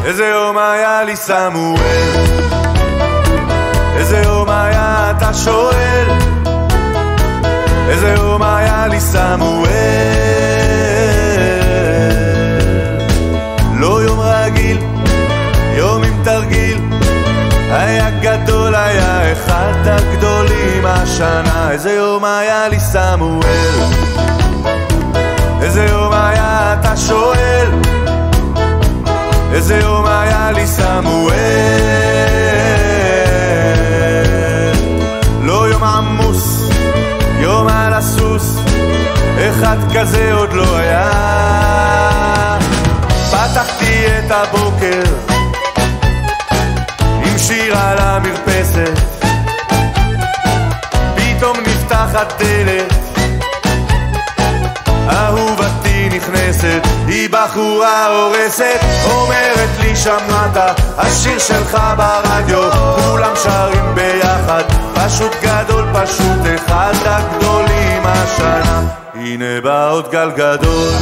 איזה יום היה לי סמואל, איזה יום היה אתה שואל, איזה יום היה לי סמואל. לא יום רגיל, יום עם תרגיל, היה גדול, היה אחד הגדולים השנה. איזה יום היה לי סמואל, איזה יום היה אתה שואל, איזה יום היה לי סמואל. לא יום עמוס, יום על הסוס, אחד כזה עוד לא היה. פתחתי את הבוקר עם שיר על המרפסת, פתאום נפתחת דלת, אהובתי נכנסת, היא בחורה הורסת, אומרת לי שמעת השיר שלך ברדיו, כולם שרים ביחד, פשוט גדול, פשוט אחד הגדולים השנה. הנה בא עוד גל גדול.